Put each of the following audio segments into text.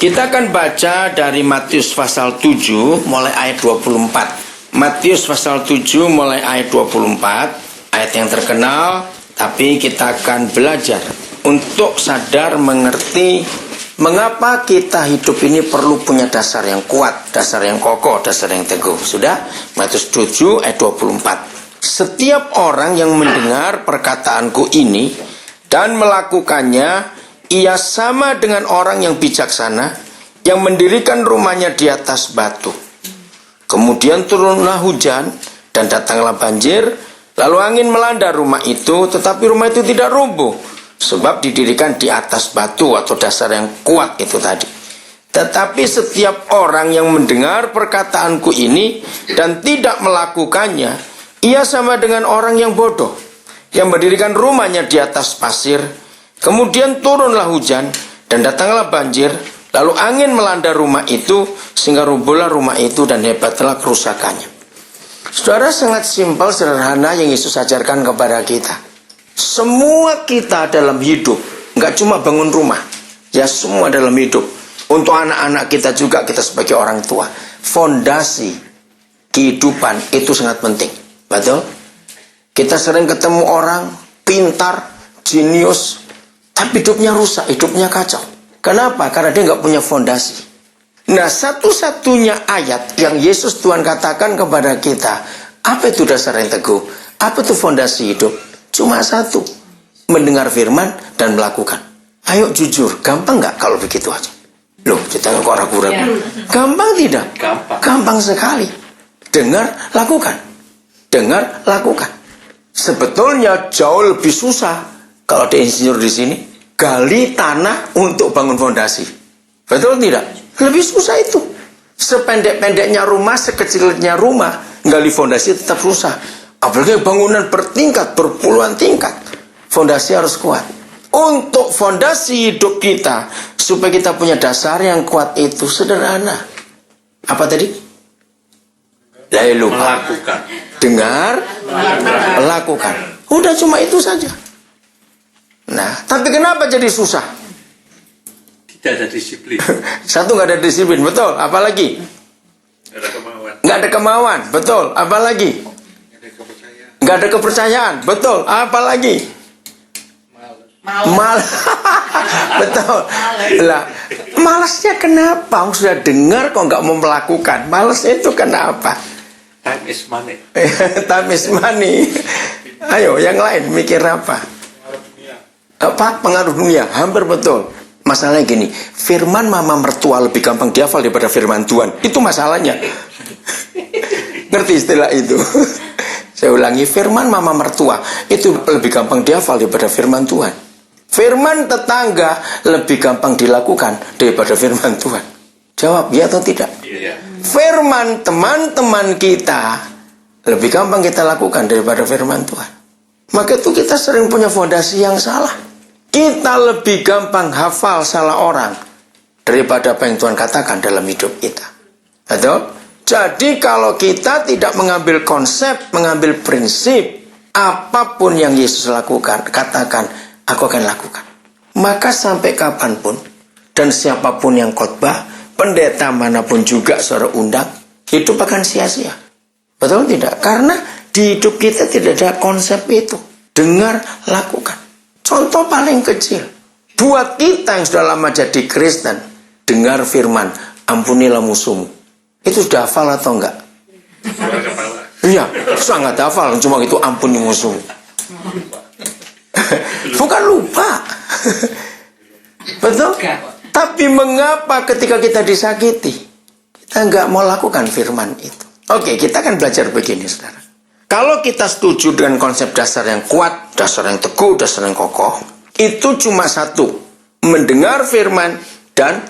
Kita akan baca dari Matius pasal 7 mulai ayat 24. Matius pasal 7 mulai ayat 24, ayat yang terkenal, tapi kita akan belajar untuk sadar mengerti mengapa kita hidup ini perlu punya dasar yang kuat, dasar yang kokoh, dasar yang teguh. Sudah? Matius 7 ayat 24. Setiap orang yang mendengar perkataanku ini dan melakukannya, ia sama dengan orang yang bijaksana yang mendirikan rumahnya di atas batu. Kemudian turunlah hujan dan datanglah banjir, lalu angin melanda rumah itu, tetapi rumah itu tidak rubuh, sebab didirikan di atas batu atau dasar yang kuat itu tadi. Tetapi setiap orang yang mendengar perkataanku ini dan tidak melakukannya, ia sama dengan orang yang bodoh, yang mendirikan rumahnya di atas pasir. Kemudian turunlah hujan dan datanglah banjir, lalu angin melanda rumah itu, sehingga rubuhlah rumah itu dan hebatlah kerusakannya. Saudara, sangat simpel, sederhana yang Yesus ajarkan kepada kita. Semua kita dalam hidup, nggak cuma bangun rumah, ya semua dalam hidup. Untuk anak-anak kita juga, kita sebagai orang tua, fondasi kehidupan itu sangat penting. Betul? Kita sering ketemu orang pintar, jenius, tapi hidupnya rusak, hidupnya kacau. Kenapa? Karena dia nggak punya fondasi. Nah, satu-satunya ayat yang Yesus Tuhan katakan kepada kita, apa itu dasar yang teguh? Apa itu fondasi hidup? Cuma satu, mendengar firman dan melakukan. Ayo jujur, gampang nggak kalau begitu aja? Loh, kita kok ragu-ragu. Gampang tidak? Gampang sekali. Dengar, lakukan. Dengar, lakukan. Sebetulnya jauh lebih susah kalau ada insinyur di sini gali tanah untuk bangun fondasi. Betul tidak? Lebih susah itu. Sependek-pendeknya rumah, sekecilnya rumah, gali fondasi tetap susah. Apalagi bangunan bertingkat, berpuluhan tingkat. Fondasi harus kuat. Untuk fondasi hidup kita, supaya kita punya dasar yang kuat itu sederhana. Apa tadi? Lalu Melakukan. Dengar, lakukan. Udah cuma itu saja. Nah, tapi kenapa jadi susah? Tidak ada disiplin. Satu, nggak ada disiplin, betul. Apalagi? Tidak ada kemauan. Nggak ada kemauan, betul. Apalagi? Tidak ada kepercayaan. Nggak ada kepercayaan, betul. Apalagi? Malas. Betul. Lah, malasnya kenapa? Sudah dengar kok nggak mau melakukan. Malas itu kenapa? Time is money. Time is money. Ayo, yang lain mikir apa? Apa? Pengaruh dunia. Hampir betul. Masalahnya gini, firman mama mertua lebih gampang dihafal daripada firman Tuhan. Itu masalahnya. Ngerti istilah itu? Saya ulangi, firman mama mertua itu lebih gampang dihafal daripada firman Tuhan. Firman tetangga lebih gampang dilakukan daripada firman Tuhan. Jawab, ya atau tidak? Iya. Firman teman-teman kita lebih gampang kita lakukan daripada firman Tuhan. Maka itu kita sering punya fondasi yang salah. Kita lebih gampang hafal salah orang daripada apa yang Tuhan katakan dalam hidup kita. Betul? Jadi kalau kita tidak mengambil konsep, mengambil prinsip, apapun yang Yesus lakukan, katakan, aku akan lakukan. Maka sampai kapanpun, dan siapapun yang khotbah, pendeta manapun juga saudara undang, hidup akan sia-sia. Betul tidak? Karena di hidup kita tidak ada konsep itu. Dengar, lakukan. Contoh paling kecil. Buat kita yang sudah lama jadi Kristen, dengar firman, ampunilah musuhmu. Itu sudah hafal atau enggak? Suara kepala. Iya, sangat hafal. Cuma itu ampuni musuhmu. Bukan lupa. Betul? Tapi mengapa ketika kita disakiti, kita nggak mau lakukan firman itu? Oke, kita akan belajar begini, saudara. Kalau kita setuju dengan konsep dasar yang kuat, dasar yang teguh, dasar yang kokoh, itu cuma satu, mendengar firman dan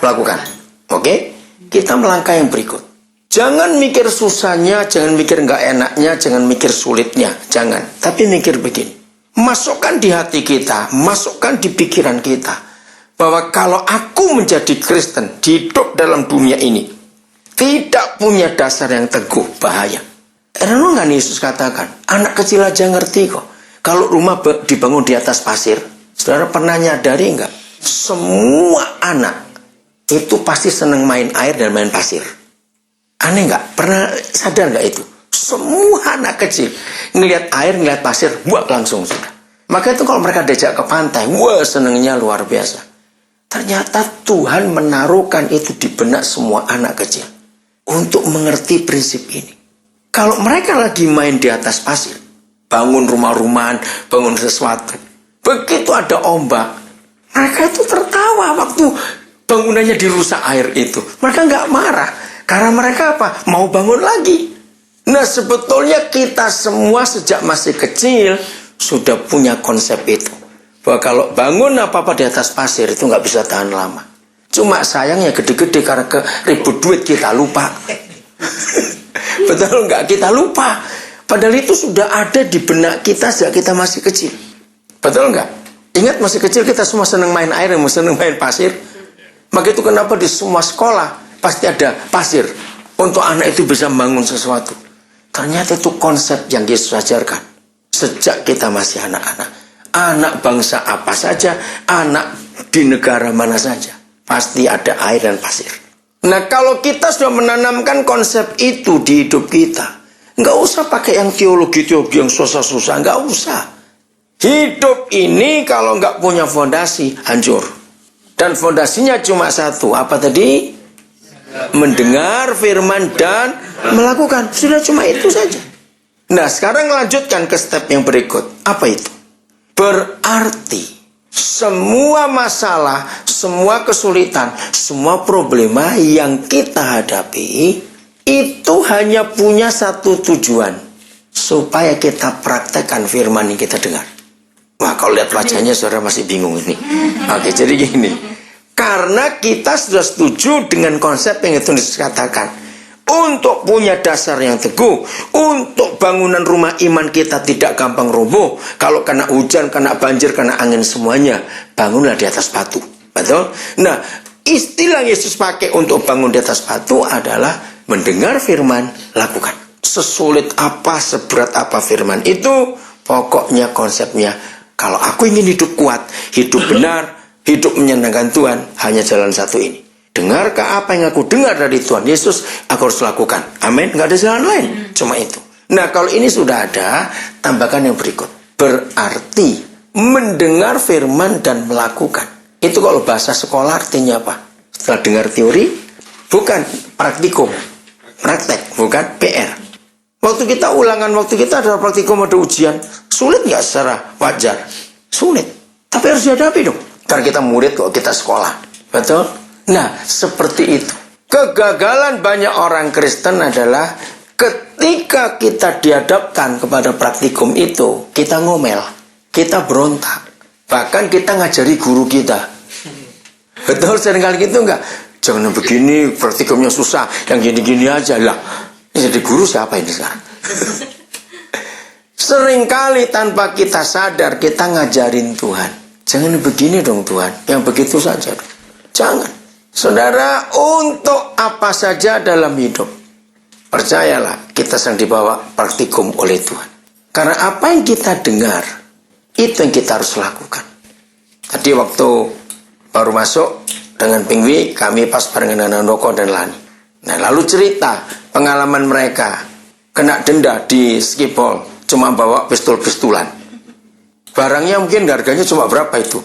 melakukan. Oke? Kita melangkah yang berikut. Jangan mikir susahnya, jangan mikir nggak enaknya, jangan mikir sulitnya, jangan. Tapi mikir begini. Masukkan di hati kita, masukkan di pikiran kita, bahwa kalau aku menjadi Kristen, hidup dalam dunia ini, tidak punya dasar yang teguh, bahaya. Renungan Yesus katakan, anak kecil aja ngerti kok. Kalau rumah dibangun di atas pasir, saudara pernah nyadari nggak? Semua anak itu pasti senang main air dan main pasir. Aneh nggak? Pernah sadar nggak itu? Semua anak kecil ngelihat air, ngelihat pasir, buat langsung sudah. Maka itu kalau mereka diajak ke pantai, wah senangnya luar biasa. Ternyata Tuhan menaruhkan itu di benak semua anak kecil untuk mengerti prinsip ini. Kalau mereka lagi main di atas pasir, bangun rumah-rumahan, bangun sesuatu, begitu ada ombak, mereka itu tertawa waktu bangunannya dirusak air itu. Mereka nggak marah. Karena mereka apa? Mau bangun lagi. Nah sebetulnya kita semua sejak masih kecil sudah punya konsep itu. Bahwa kalau bangun apa-apa di atas pasir itu nggak bisa tahan lama. Cuma sayangnya gede-gede karena ribut duit kita lupa. Betul nggak? Kita lupa. Padahal itu sudah ada di benak kita sejak kita masih kecil. Betul nggak? Ingat masih kecil kita semua senang main air, senang main pasir. Maka itu kenapa di semua sekolah pasti ada pasir untuk anak itu bisa membangun sesuatu. Ternyata itu konsep yang Yesus ajarkan sejak kita masih anak-anak. Anak bangsa apa saja, anak di negara mana saja, pasti ada air dan pasir. Nah kalau kita sudah menanamkan konsep itu di hidup kita, nggak usah pakai yang teologi-teologi yang susah-susah, nggak usah. Hidup ini kalau nggak punya fondasi, hancur. Dan fondasinya cuma satu, apa tadi? Mendengar firman dan melakukan. Sudah cuma itu saja. Nah sekarang lanjutkan ke step yang berikut. Apa itu? Berarti semua masalah, semua kesulitan, semua problema yang kita hadapi itu hanya punya satu tujuan, supaya kita praktekkan firman yang kita dengar. Wah kalau lihat wajahnya saudara masih bingung ini. Oke jadi gini. Karena kita sudah setuju dengan konsep yang itu dikatakan. Untuk punya dasar yang teguh, untuk bangunan rumah iman kita tidak gampang roboh. Kalau kena hujan, kena banjir, kena angin semuanya, bangunlah di atas batu. Betul? Nah, istilah Yesus pakai untuk bangun di atas batu adalah mendengar firman, lakukan. Sesulit apa, seberat apa firman itu, pokoknya konsepnya, kalau aku ingin hidup kuat, hidup benar, hidup menyenangkan Tuhan, hanya jalan satu ini. Dengarkah apa yang aku dengar dari Tuhan Yesus, aku harus lakukan. Amin. Nggak ada jalan lain. Cuma itu. Nah kalau ini sudah ada, tambahkan yang berikut. Berarti mendengar firman dan melakukan. Itu kalau bahasa sekolah artinya apa? Setelah dengar teori, bukan praktikum. Praktek, bukan PR. Waktu kita ulangan, waktu kita ada praktikum, ada ujian. Sulit nggak secara wajar? Sulit. Tapi harus dihadapi dong. Karena kita murid kok, kita sekolah. Betul? Nah, seperti itu. Kegagalan banyak orang Kristen adalah ketika kita dihadapkan kepada praktikum itu, kita ngomel, kita berontak. Bahkan kita ngajari guru kita. Betul, seringkali gitu enggak? Jangan begini, praktikumnya susah, yang gini-gini aja lah. Jadi guru siapa ini sekarang? Seringkali tanpa kita sadar, kita ngajarin Tuhan. Jangan begini dong Tuhan, yang begitu saja dong. Jangan. Saudara, untuk apa saja dalam hidup, percayalah, kita sedang dibawa praktikum oleh Tuhan. Karena apa yang kita dengar, itu yang kita harus lakukan. Tadi waktu baru masuk dengan Pingwi, kami pas barengan dengan Noko dan Lani. Nah, lalu cerita pengalaman mereka kena denda di Skipol, cuma bawa pistol-pistolan. Barangnya mungkin harganya cuma berapa itu?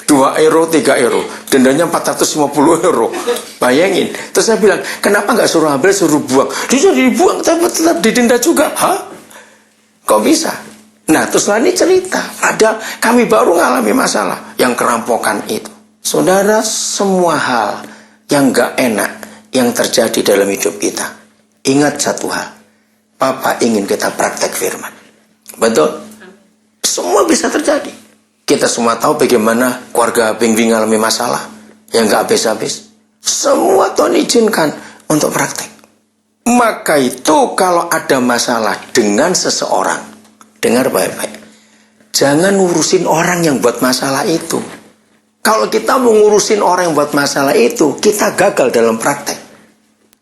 2 euro, 3 euro. Dendanya 450 euro. Bayangin. Terus saya bilang, kenapa nggak suruh ambil, suruh buang? Dia sudah dibuang, tapi tetap didenda juga. Hah? Kok bisa? Nah, terus Lani cerita. Ada kami baru ngalami masalah yang kerampokan itu. Saudara, semua hal yang nggak enak yang terjadi dalam hidup kita. Ingat satu hal. Papa ingin kita praktek firman. Betul? Semua bisa terjadi. Kita semua tahu bagaimana keluarga Pingwi mengalami masalah yang gak habis-habis. Semua Tuhan izinkan untuk praktek. Maka itu kalau ada masalah dengan seseorang, dengar baik-baik. Jangan ngurusin orang yang buat masalah itu. Kalau kita mau ngurusin orang yang buat masalah itu, kita gagal dalam praktek.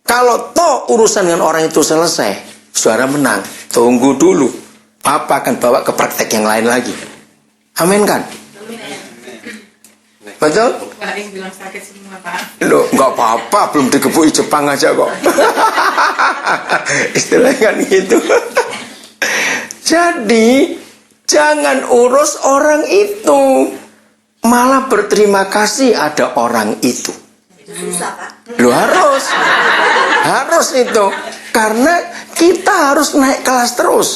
Kalau toh urusan dengan orang itu selesai, saudara menang. Tunggu dulu. Papa akan bawa ke praktek yang lain lagi. Amin kan? Betul? Pak yang bilang sakit semua, Pak. Loh, nggak apa-apa, belum digebui Jepang aja kok. Istilahnya kan gitu. Jadi, jangan urus orang itu. Malah berterima kasih ada orang itu. Susah, Pak. Loh, harus itu. Karena kita harus naik kelas terus.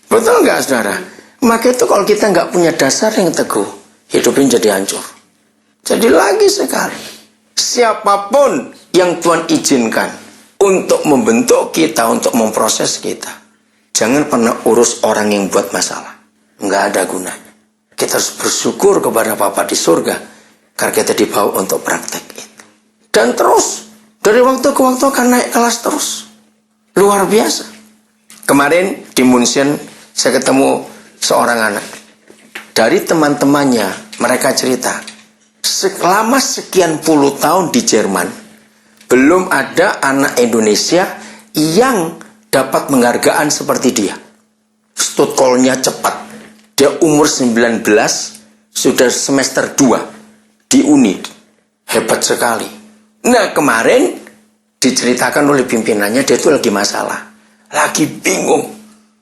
Betul nggak, saudara? Maka itu kalau kita nggak punya dasar yang teguh, hidup ini jadi hancur. Jadi lagi sekali, siapapun yang Tuhan izinkan untuk membentuk kita, untuk memproses kita, jangan pernah urus orang yang buat masalah. Nggak ada gunanya. Kita harus bersyukur kepada Bapa di surga, karena kita dibawa untuk praktek itu. Dan terus, dari waktu ke waktu akan naik kelas terus. Luar biasa. Kemarin di Munchen, saya ketemu seorang anak. Dari teman-temannya, mereka cerita, selama sekian puluh tahun di Jerman, belum ada anak Indonesia yang dapat penghargaan seperti dia. Stutkolnya cepat. Dia umur 19, sudah semester 2 di Uni. Hebat sekali. Nah, kemarin diceritakan oleh pimpinannya, dia itu lagi masalah. Lagi bingung.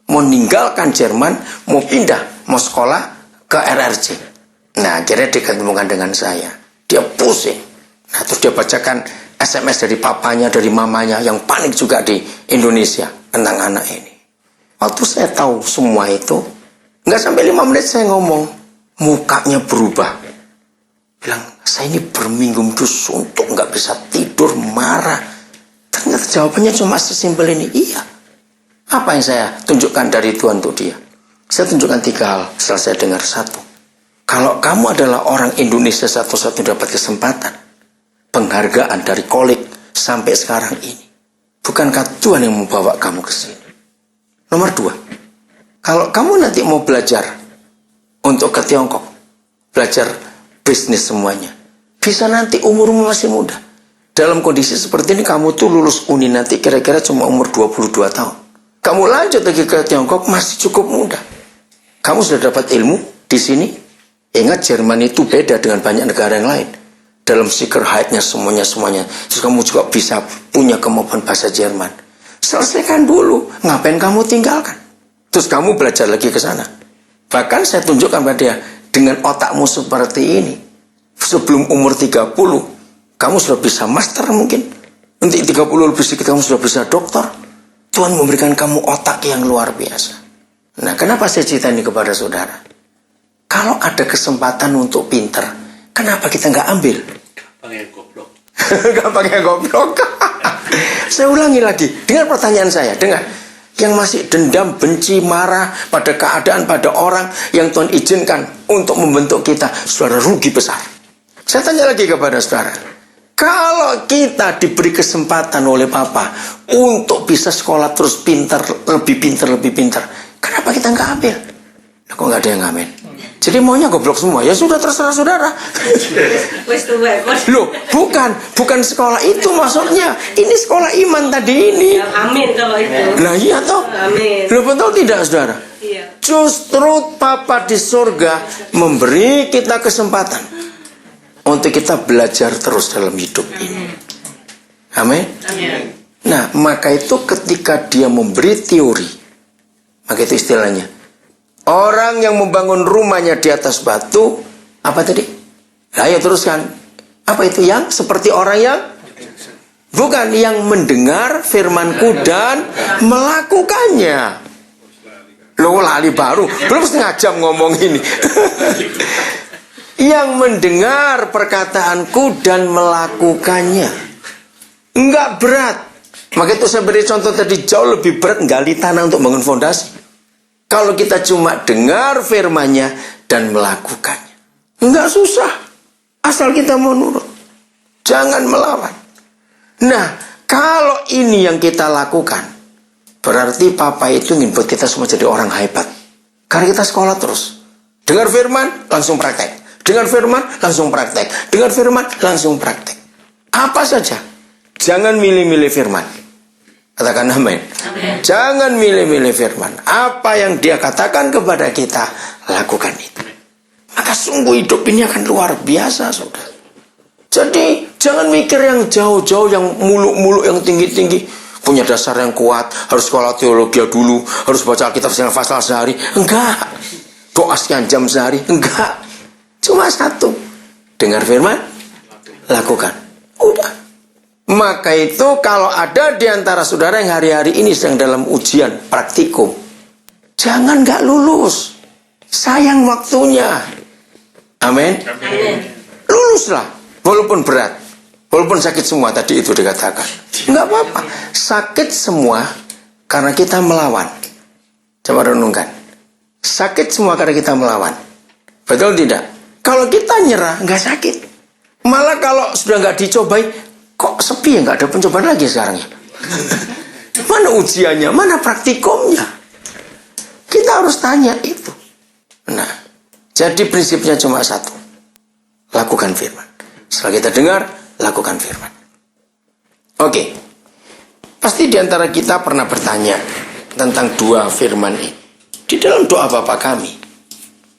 Mau meninggalkan Jerman, mau pindah, mau sekolah ke RRC. Nah, akhirnya diketemukan dengan saya. Dia pusing. Nah, terus dia bacakan SMS dari papanya, dari mamanya, yang panik juga di Indonesia tentang anak ini. Waktu saya tahu semua itu, nggak sampai 5 menit saya ngomong, mukanya berubah. Bilang, saya ini berminggu-minggu suntuk, nggak bisa tidur, marah. Ternyata jawabannya cuma sesimpel ini, iya. Apa yang saya tunjukkan dari Tuhan untuk dia? Saya tunjukkan 3 hal setelah saya dengar. 1. Kalau kamu adalah orang Indonesia satu-satunya dapat kesempatan, penghargaan dari Kolik sampai sekarang ini, bukankah Tuhan yang membawa kamu ke sini? Nomor 2, kalau kamu nanti mau belajar untuk ke Tiongkok, belajar bisnis semuanya, bisa nanti umurmu masih muda. Dalam kondisi seperti ini, kamu tuh lulus uni nanti kira-kira cuma umur 22 tahun. Kamu lanjut lagi ke Tiongkok, masih cukup muda. Kamu sudah dapat ilmu di sini. Ingat, Jerman itu beda dengan banyak negara yang lain. Dalam Sicherheitnya semuanya. Terus kamu juga bisa punya kemampuan bahasa Jerman. Selesaikan dulu. Ngapain kamu tinggalkan? Terus kamu belajar lagi ke sana. Bahkan saya tunjukkan pada dia, dengan otakmu seperti ini, sebelum umur 30, kamu sudah bisa master mungkin. Nanti 30 lebih sedikit kamu sudah bisa doktor. Tuhan memberikan kamu otak yang luar biasa. Nah, kenapa saya cerita ini kepada saudara? Kalau ada kesempatan untuk pinter, kenapa kita nggak ambil? Gampang goblok. Gampang goblok. Saya ulangi lagi, dengar pertanyaan saya, dengar. Yang masih dendam, benci, marah pada keadaan, pada orang yang Tuhan izinkan untuk membentuk kita, saudara, rugi besar. Saya tanya lagi kepada saudara, kalau kita diberi kesempatan oleh Papa untuk bisa sekolah terus pintar, lebih pintar, kenapa kita nggak ambil? Kok nggak ada yang ngamen? Jadi maunya goblok semua, ya sudah terserah saudara. Loh, bukan sekolah itu maksudnya. Ini sekolah iman tadi ini. Amin kalau itu. Nah iya toh. Amin. Loh, betul tidak saudara? Iya. Justru Papa di surga memberi kita kesempatan untuk kita belajar terus dalam hidup ini. Amin. Amin. Nah, maka itu ketika dia memberi teori, maka itu istilahnya, orang yang membangun rumahnya di atas batu, apa tadi? Ayo teruskan. Apa itu yang? Seperti orang yang? Bukan, yang mendengar firmanku dan melakukannya. Loh, lali baru. Belum setengah jam ngomong ini. Yang mendengar perkataanku dan melakukannya. Enggak berat. Maka itu saya beri contoh tadi, jauh lebih berat gali tanah untuk bangun fondasi. Kalau kita cuma dengar firman-Nya dan melakukannya. Enggak susah. Asal kita mau nurut. Jangan melawan. Nah, kalau ini yang kita lakukan, berarti Papa itu ingin buat kita semua jadi orang hebat. Karena kita sekolah terus. Dengar firman, langsung praktek. Dengar firman, langsung praktek. Dengar firman, langsung praktek. Apa saja. Jangan milih-milih firman. Katakan amin. Jangan milih-milih firman. Apa yang dia katakan kepada kita, lakukan itu. maka sungguh hidup ini akan luar biasa, saudara. Jadi jangan mikir yang jauh-jauh, yang muluk-muluk, yang tinggi-tinggi. Punya dasar yang kuat, harus sekolah teologi dulu, harus baca Alkitab sekian pasal sehari. Enggak. Doa sekian jam sehari. Enggak. Cuma satu. Dengar firman, lakukan. Udah. Maka itu kalau ada di antara saudara yang hari-hari ini sedang dalam ujian praktikum, jangan nggak lulus. Sayang waktunya. Amin. Luluslah, walaupun berat, walaupun sakit semua tadi itu dikatakan. Nggak apa-apa. Sakit semua karena kita melawan. Coba renungkan. Sakit semua karena kita melawan. Betul tidak? Kalau kita nyerah, nggak sakit. Malah kalau sudah nggak dicobai, kok sepi ya, nggak ada pencobaan lagi sekarang ya. Mana ujiannya, mana praktikumnya? Kita harus tanya itu. Nah, jadi prinsipnya cuma satu. Lakukan firman. Setelah kita dengar, lakukan firman. Oke. Pasti di antara kita pernah bertanya tentang dua firman ini. Di dalam doa Bapa kami,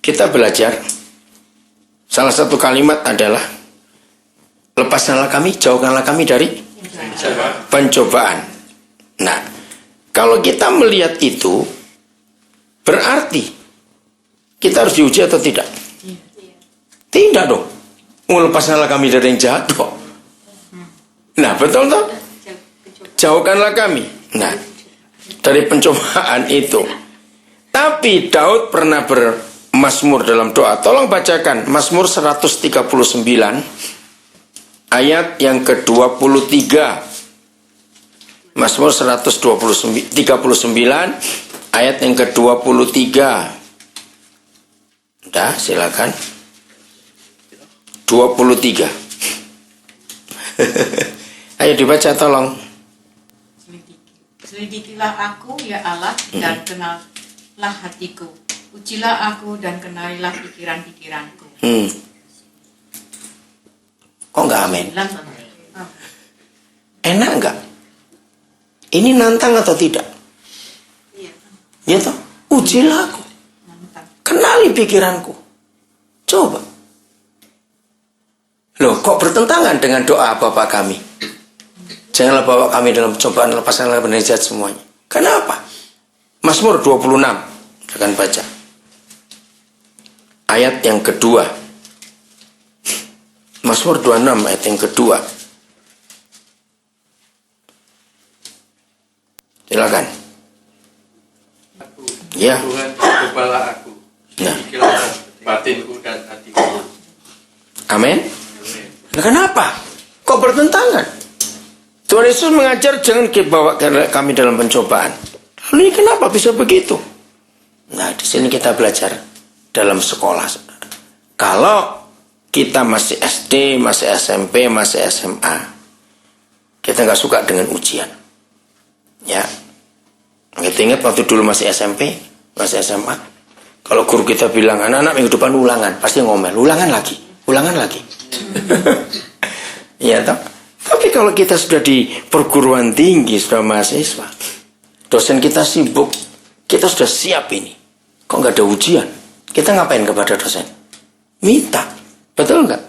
kita belajar salah satu kalimat adalah lepaskanlah kami, jauhkanlah kami dari pencobaan. Nah, kalau kita melihat itu, berarti kita harus diuji atau tidak? Tidak dong. Lepaskanlah kami dari yang jahat kok. Nah, betul toh? Jauhkanlah kami. Nah, dari pencobaan itu. Tapi Daud pernah bermazmur dalam doa. Tolong bacakan Mazmur 139 ayat yang ke-23. Mazmur 139 ayat yang ke-23. Udah, silakan. 23. Ayo dibaca tolong. Selidikilah aku ya Allah dan kenallah hatiku. Ujilah aku dan kenalilah pikiran-pikiranku. Kok nggak amin? Oh. Enak nggak? Ini nantang atau tidak? Iya. Ya toh, ujilah aku, Mantap. kenali pikiranku. Coba. Loh, kok bertentangan dengan doa Bapa kami? Janganlah bawa kami dalam cobaan, lepaskanlah dari jahat semuanya. Kenapa? Mazmur 26, akan baca ayat yang kedua. Mazmur 26 ayat yang kedua. Silakan. Ya. Tuhan kepala aku. Nah. Pikiran batinku dan hatiku. Amin. Nah, kenapa? Kok bertentangan? Tuhan Yesus mengajar jangan bawa kami dalam pencobaan. Lalu ini kenapa bisa begitu? Nah, di sini kita belajar dalam sekolah, saudara. Kalau kita masih SD, masih SMP, masih SMA, kita nggak suka dengan ujian. Ya, kita ingat waktu dulu masih SMP, masih SMA. Kalau guru kita bilang anak-anak minggu depan ulangan, pasti ngomel, ulangan lagi. Ya, toh. Tapi kalau kita sudah di perguruan tinggi, sudah mahasiswa, dosen kita sibuk, kita sudah siap ini. Kok nggak ada ujian? Kita ngapain kepada dosen? Minta. Betul nggak?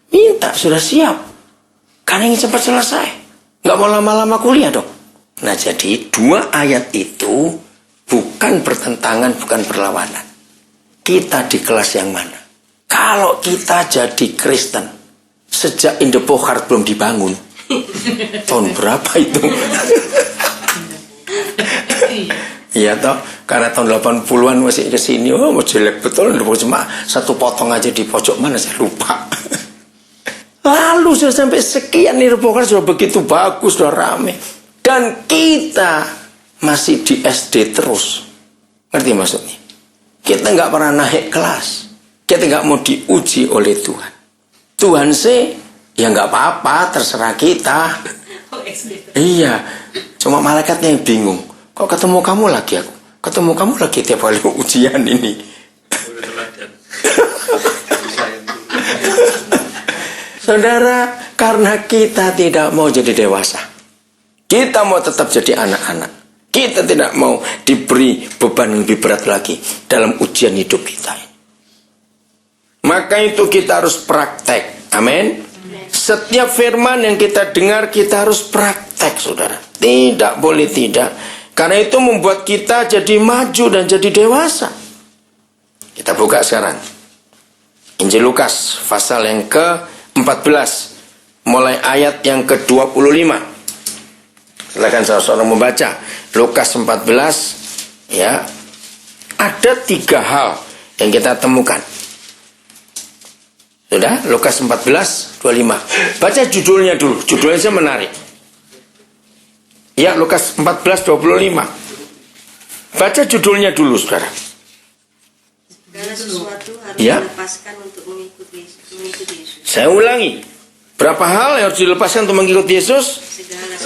Minta, sudah siap. Karena ingin cepat selesai. Nggak mau lama-lama kuliah dong. Nah, jadi dua ayat itu bukan bertentangan, bukan berlawanan. Kita di kelas yang mana? Kalau kita jadi Kristen, sejak Indopohar belum dibangun, tahun berapa itu? Iya toh, karena tahun 80-an masih ke sini, mau jelek betul, cuma satu potong aja di pojok mana saya lupa. Lalu sudah sampai sekian Indopohar sudah begitu bagus, sudah rame, dan kita masih di SD terus. Ngerti maksudnya? Kita nggak pernah naik kelas, kita nggak mau diuji oleh Tuhan. Tuhan sih, ya nggak apa-apa, terserah kita. Iya, cuma malaikatnya yang bingung. Kok ketemu kamu lagi aku? Ketemu kamu lagi tiap kali ujian ini. Saudara, karena kita tidak mau jadi dewasa, kita mau tetap jadi anak-anak, kita tidak mau diberi beban yang lebih berat lagi dalam ujian hidup kita. Maka itu kita harus praktek. Amin. Setiap firman yang kita dengar kita harus praktek, saudara. Tidak boleh tidak. Karena itu membuat kita jadi maju dan jadi dewasa. Kita buka sekarang Injil Lukas pasal yang ke-14 mulai ayat yang ke-25. Silakan saudara membaca Lukas 14 ya. Ada 3 hal yang kita temukan. Sudah, Lukas 14, 25. Baca judulnya dulu, judulnya saja menarik. Ya, Lukas 14, 25. Baca judulnya dulu, saudara. Segala sesuatu harus Ya. dilepaskan untuk mengikuti Yesus. Saya ulangi. Berapa hal yang harus dilepaskan untuk mengikuti Yesus?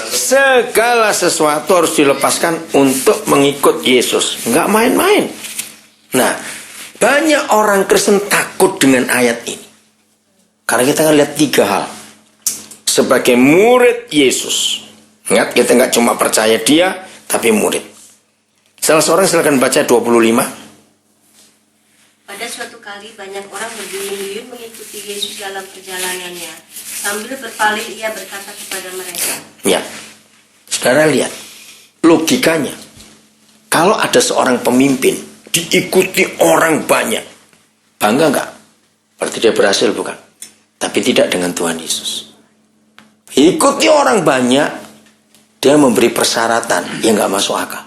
Segala sesuatu harus dilepaskan untuk mengikut Yesus. Enggak main-main. Nah, banyak orang Kristen takut dengan ayat ini. Karena kita akan lihat 3 hal. Sebagai murid Yesus. Ingat, kita nggak cuma percaya dia, tapi murid. Salah seorang silakan baca 25. Pada suatu kali banyak orang berduyun-duyun mengikuti Yesus dalam perjalanannya. Sambil berpaling ia berkata kepada mereka. Ya, saudara lihat. Logikanya. Kalau ada seorang pemimpin, diikuti orang banyak. Bangga nggak? Berarti dia berhasil bukan? Tapi tidak dengan Tuhan Yesus. Ikuti orang banyak, dia memberi persyaratan yang nggak masuk akal.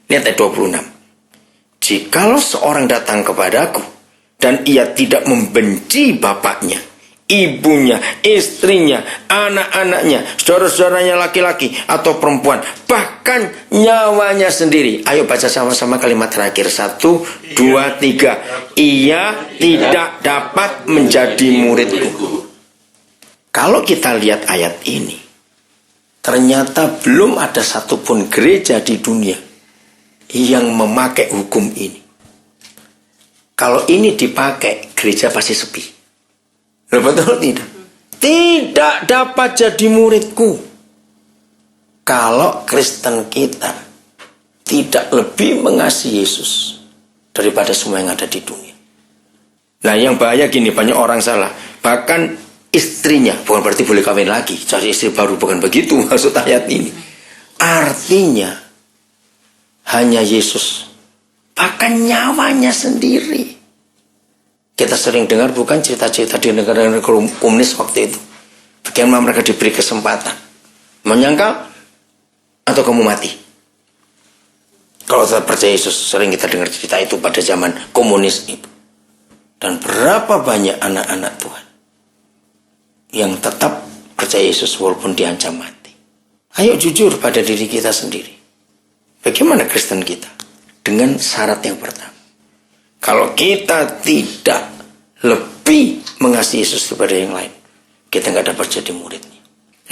Lihat ayat 26. Jikalau seorang datang kepadaku dan ia tidak membenci bapaknya, ibunya, istrinya, anak-anaknya, saudara-saudaranya laki-laki atau perempuan, bahkan nyawanya sendiri. Ayo baca sama-sama kalimat terakhir. 1, 2, 3. Ia tidak dapat menjadi muridku. Kalau kita lihat ayat ini, ternyata belum ada satupun gereja di dunia yang memakai hukum ini. Kalau ini dipakai, gereja pasti sepi. Betul tidak? Tidak dapat jadi muridku. Kalau Kristen kita tidak lebih mengasihi Yesus daripada semua yang ada di dunia. Nah, yang bahaya gini, banyak orang salah. Bahkan istrinya, bukan berarti boleh kawin lagi, cari istri baru, bukan begitu maksud ayat ini. Artinya hanya Yesus, bahkan nyawanya sendiri. Kita sering dengar bukan cerita-cerita di negara-negara komunis waktu itu. Bagaimana mereka diberi kesempatan menyangkal atau kamu mati. Kalau tetap percaya Yesus, sering kita dengar cerita itu pada zaman komunis itu. Dan berapa banyak anak-anak Tuhan yang tetap percaya Yesus walaupun diancam mati. Ayo jujur pada diri kita sendiri. Bagaimana Kristen kita? Dengan syarat yang pertama. Kalau kita tidak lebih mengasihi Yesus daripada yang lain, kita nggak dapat jadi muridnya.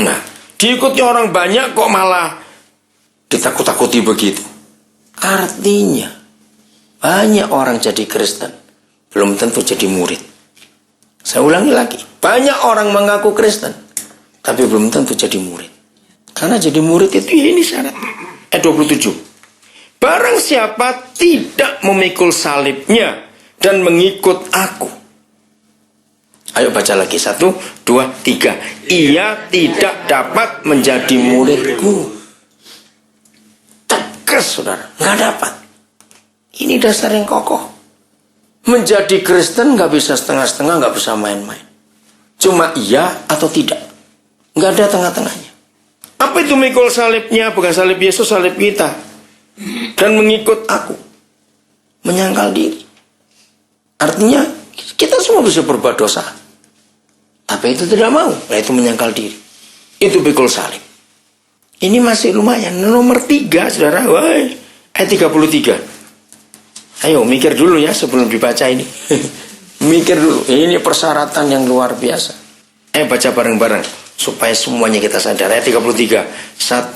Nah, diikuti orang banyak kok malah ditakut-takuti begitu. Artinya, banyak orang jadi Kristen, belum tentu jadi murid. Saya ulangi lagi, banyak orang mengaku Kristen, tapi belum tentu jadi murid. Karena jadi murid itu ya ini syarat. 27. Barang siapa tidak memikul salibnya dan mengikut aku. Ayo baca lagi. 1, 2, 3. Ia tidak dapat menjadi muridku. Tegas, saudara. Nggak dapat. Ini dasar yang kokoh. Menjadi Kristen nggak bisa setengah-setengah, nggak bisa main-main. Cuma iya atau tidak. Nggak ada tengah-tengahnya. Apa itu mikul salibnya? Bukan salib Yesus, salib kita. Dan mengikut aku. Menyangkal diri. Artinya kita semua bisa berbuat dosa. Tapi itu tidak mau. Nah, itu menyangkal diri. Itu pikul salib. Ini masih lumayan. Nomor 3, saudara. Wah, ayat 33. Ayo mikir dulu ya sebelum dibaca ini. Mikir dulu. Ini persyaratan yang luar biasa. Baca bareng-bareng. Supaya semuanya kita sadar. Ayat 33. 1,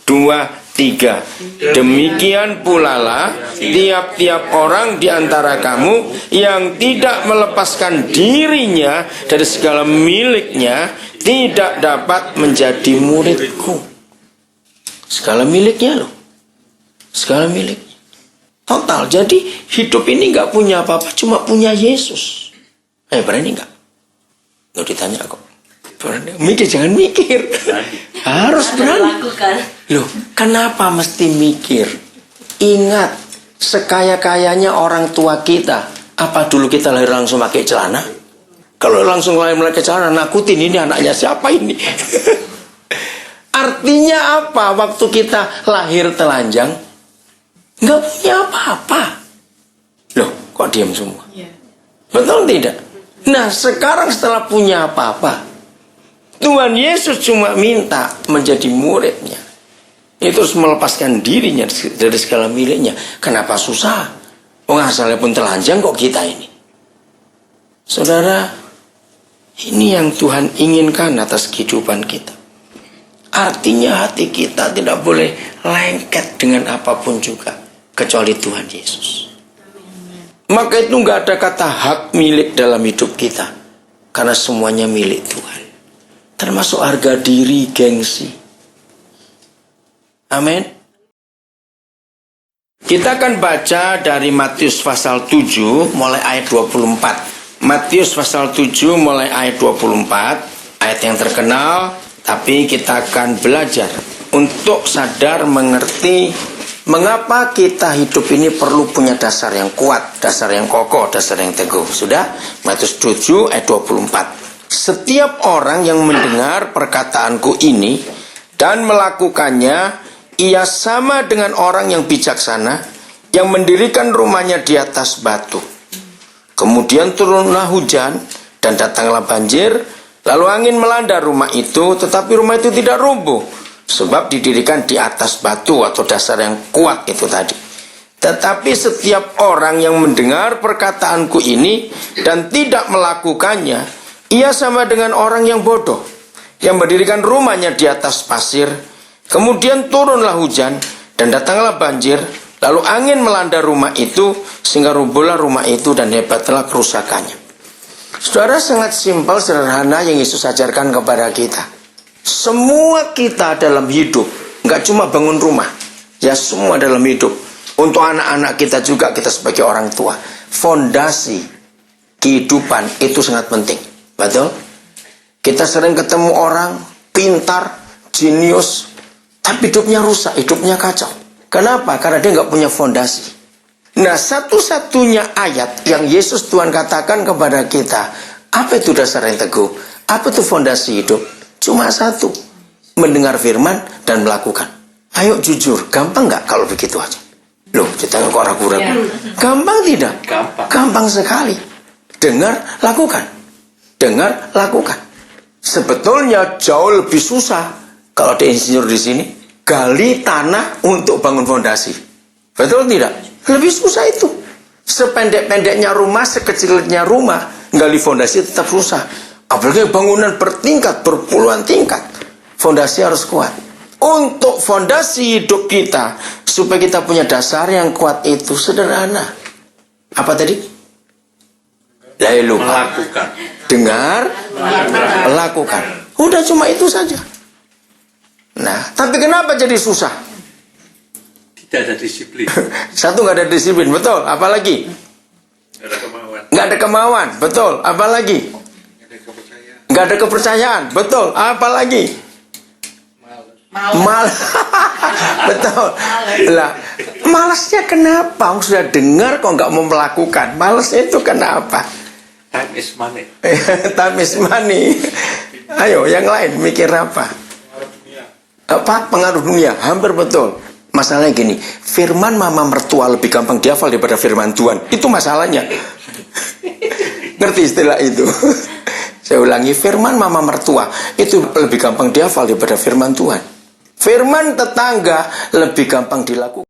2, 3. Demikian pula lah tiap-tiap orang di antara kamu yang tidak melepaskan dirinya dari segala miliknya tidak dapat menjadi muridku. Segala miliknya loh. Segala miliknya. Total. Jadi hidup ini gak punya apa-apa, cuma punya Yesus. Berani nggak? Nggak ditanya kok. Berani. Mikir, jangan mikir. Harus berani. Lakukan. Loh, kenapa mesti mikir? Ingat, sekaya-kayanya orang tua kita, apa dulu kita lahir langsung pakai celana? Kalau langsung lahir pakai celana, nakutin ini anaknya siapa ini? Artinya apa waktu kita lahir telanjang? Nggak punya apa-apa. Loh, kok diam semua? Iya. Betul tidak? Nah, sekarang setelah punya apa-apa, Tuhan Yesus cuma minta menjadi muridnya. Itu harus melepaskan dirinya dari segala miliknya. Kenapa susah? Asalnya pun telanjang kok kita ini. Saudara, ini yang Tuhan inginkan atas kehidupan kita. Artinya hati kita tidak boleh lengket dengan apapun juga, kecuali Tuhan Yesus. Maka itu nggak ada kata hak milik dalam hidup kita, karena semuanya milik Tuhan. Termasuk harga diri, gengsi. Amin. Kita akan baca dari Matius pasal 7 mulai ayat 24. Matius pasal 7 mulai ayat 24, ayat yang terkenal, tapi kita akan belajar untuk sadar mengerti mengapa kita hidup ini perlu punya dasar yang kuat, dasar yang kokoh, dasar yang teguh. Sudah? Matius 7 ayat 24. Setiap orang yang mendengar perkataanku ini dan melakukannya, ia sama dengan orang yang bijaksana yang mendirikan rumahnya di atas batu. Kemudian turunlah hujan dan datanglah banjir, lalu angin melanda rumah itu, tetapi rumah itu tidak rubuh, sebab didirikan di atas batu atau dasar yang kuat itu tadi. Tetapi setiap orang yang mendengar perkataanku ini dan tidak melakukannya, ia sama dengan orang yang bodoh, yang mendirikan rumahnya di atas pasir. Kemudian turunlah hujan dan datanglah banjir, lalu angin melanda rumah itu, sehingga rubuhlah rumah itu dan hebatlah kerusakannya. Saudara, sangat simpel, sederhana yang Yesus ajarkan kepada kita. Semua kita dalam hidup, nggak cuma bangun rumah, ya semua dalam hidup. Untuk anak-anak kita juga, kita sebagai orang tua, fondasi kehidupan itu sangat penting. Betul? Kita sering ketemu orang pintar, jenius, tapi hidupnya rusak, hidupnya kacau. Kenapa? Karena dia nggak punya fondasi. Nah, satu-satunya ayat yang Yesus Tuhan katakan kepada kita, apa itu dasar yang teguh? Apa itu fondasi hidup? Cuma satu, mendengar firman dan melakukan. Ayo jujur, gampang nggak kalau begitu aja? Loh, kita kok ragu-ragu. Gampang tidak? Gampang sekali. Dengar, lakukan. Dengar, lakukan. Sebetulnya jauh lebih susah. Kalau ada insinyur di sini, gali tanah untuk bangun fondasi. Betul tidak? Lebih susah itu. Sependek-pendeknya rumah, sekecilnya rumah, gali fondasi tetap susah. Apalagi bangunan bertingkat, berpuluhan tingkat. Fondasi harus kuat. Untuk fondasi hidup kita, supaya kita punya dasar yang kuat itu sederhana. Apa tadi? Lupa. Melakukan. Dengar, lakukan. Udah cuma itu saja. Nah, tapi kenapa jadi susah? Tidak ada disiplin. Satu, nggak ada disiplin, betul. Apalagi? Tidak ada kemauan. Nggak ada kemauan, betul. Apalagi? Tidak ada kepercayaan. Nggak ada kepercayaan, betul. Apalagi? Malas. Betul. Lah, malasnya kenapa? Sudah dengar kok nggak mau melakukan. Malasnya itu kenapa? Time is money. Time is money. Ayo, yang lain mikir apa? Apa? Pengaruh dunia. Hampir betul. Masalahnya gini, firman mama mertua lebih gampang dihafal daripada firman Tuhan. Itu masalahnya. Ngerti istilah itu? Saya ulangi, firman mama mertua itu lebih gampang dihafal daripada firman Tuhan. Firman tetangga lebih gampang dilakukan.